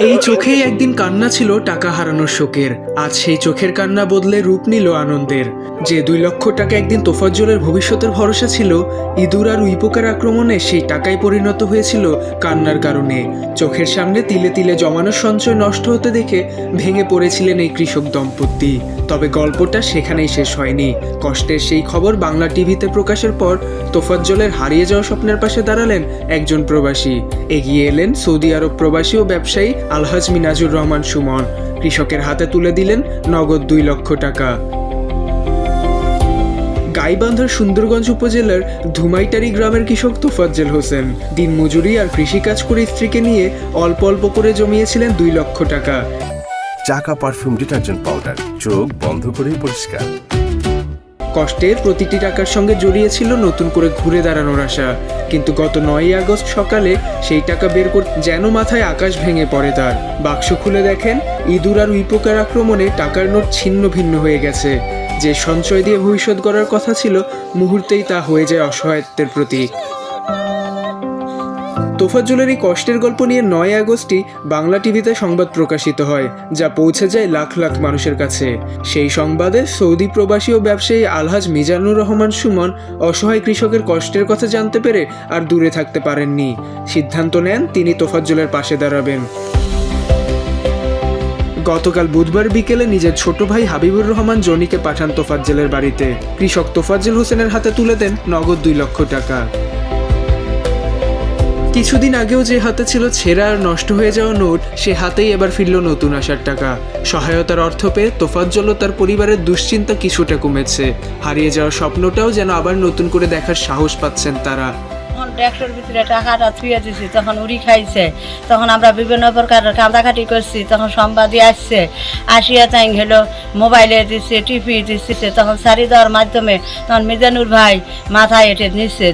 এই চোখেই একদিন কান্না ছিল টাকা হারানোর শোকের। আজ সেই চোখের কান্না বদলে রূপ নিল আনন্দের। যে 2 লক্ষ টাকা একদিন তোফাজ্জলের ভবিষ্যতের ভরসা ছিল, ইঁদুর আর উইপোকার আক্রমণে সেই টাকায় পরিণত হয়েছিল কান্নার কারণে। চোখের সামনে তিলে তিলে জমানো সঞ্চয় নষ্ট হতে দেখে ভেঙে পড়েছিলেন এই কৃষক দম্পতি। তবে গল্পটা সেখানেই শেষ হয়নি। কষ্টের সেই খবর বাংলা টিভিতে প্রকাশের পর তোফাজ্জলের হারিয়ে যাওয়া স্বপ্নের পাশে দাঁড়ালেন একজন প্রবাসী। এগিয়ে এলেন সৌদি আরব প্রবাসী ও ব্যবসায়ী আলহাজ মিনাজুর রহমান সুমন। কৃষকের হাতে তুলে দিলেন নগদ 2 লক্ষ টাকা। গাইবান্ধার সুন্দরগঞ্জ উপজেলার ধুমাইটারি গ্রামের কৃষক তোফাজ্জল হোসেন দিনমজুরি আর কৃষিকাজ করে স্ত্রীকে নিয়ে অল্প অল্প করে জমিয়েছিলেন 2 লক্ষ টাকা। চাকা পারফিউম ডিটারজেন্ট পাউডার, চোখ বন্ধ করেই পরিষ্কার। কষ্টের প্রতিটি টাকার সঙ্গে জড়িয়েছিল নতুন করে ঘুরে দাঁড়ানোর আশা। কিন্তু গত 9ই আগস্ট সকালে সেই টাকা বের করতে যেন মাথায় আকাশ ভেঙে পড়ে তার। বাক্স খুলে দেখেন ইঁদুর আর উইপোকার আক্রমণে টাকার নোট ছিন্ন ভিন্ন হয়ে গেছে। যে সঞ্চয় দিয়ে ভবিষ্যৎ গড়ার কথা ছিল, মুহূর্তেই তা হয়ে যায় অসহায়ত্বের প্রতীক। তোফাজ্জলের এই কষ্টের গল্প নিয়ে 9 আগস্টই বাংলা টিভিতে সংবাদ প্রকাশিত হয়, যা পৌঁছে যায় লাখ লাখ মানুষের কাছে। সেই সংবাদে সৌদি প্রবাসী ও ব্যবসায়ী আলহাজ মিজানুর রহমান সুমন অসহায় কৃষকের কষ্টের কথা জানতে পেরে আর দূরে থাকতে পারেননি। সিদ্ধান্ত নেন তিনি তোফাজ্জলের পাশে দাঁড়াবেন। গতকাল বুধবার বিকেলে নিজের ছোট ভাই হাবিবুর রহমান জনিকে পাঠান তোফাজ্জলের বাড়িতে। কৃষক তোফাজ্জল হোসেনের হাতে তুলে দেন নগদ 2 লক্ষ টাকা। কিছুদিন আগেও যে হাতে ছিল ছেঁড়া আর নষ্ট হয়ে যাওয়া নোট, সে হাতেই এবার ফিরল নতুন আসার টাকা। সহায়তার অর্থ পেয়ে তোফাজ্জল ও তার পরিবারের দুশ্চিন্তা কিছুটা কমেছে। হারিয়ে যাওয়া স্বপ্নটাও যেন আবার নতুন করে দেখার সাহস পাচ্ছেন তারা। ট্যাক্সের ভিতরে টাকাটা থুয়ে দিছি, তখন উড়ি খাইছে, তখন আমরা বিভিন্ন প্রকার কাঁদাকাটি করছি, তখন সংবাদই আসছে, আসিয়া তাই হলো মোবাইলে দিচ্ছে, টিভি দিচ্ছে, তখন সারি দেওয়ার মাধ্যমে তখন মিজানুর ভাই মাথায় এটে নিচ্ছে,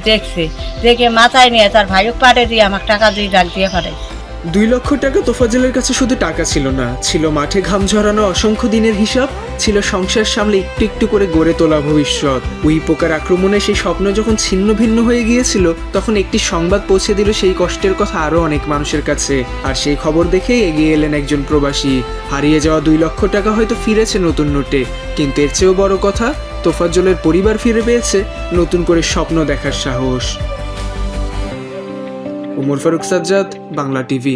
দেখে মাথায় নিয়ে তার ভাইও পাঠে দিয়ে আমাকে টাকা 2 লাখ দিয়ে পাঠাইছে। 2 লক্ষ টাকা তোফাজ্জলের কাছে শুধু টাকা ছিল না, ছিল মাঠে ঘাম ঝরানো অসংখ্য দিনের হিসাব, ছিল সংসার সামলে একটু একটু করে গড়ে তোলা ভবিষ্যৎ। উইপোকার আক্রমণে সেই স্বপ্ন যখন ছিন্ন ভিন্ন হয়ে গিয়েছিল, তখন একটি সংবাদ পৌঁছে দিল সেই কষ্টের কথা আরও অনেক মানুষের কাছে। আর সেই খবর দেখেই এগিয়ে এলেন একজন প্রবাসী। হারিয়ে যাওয়া 2 লক্ষ টাকা হয়তো ফিরেছে নতুন নোটে, কিন্তু এর চেয়েও বড় কথা, তোফাজ্জলের পরিবার ফিরে পেয়েছে নতুন করে স্বপ্ন দেখার সাহস। ওমর ফারুক সাজ্জাদ, বাংলা টিভি।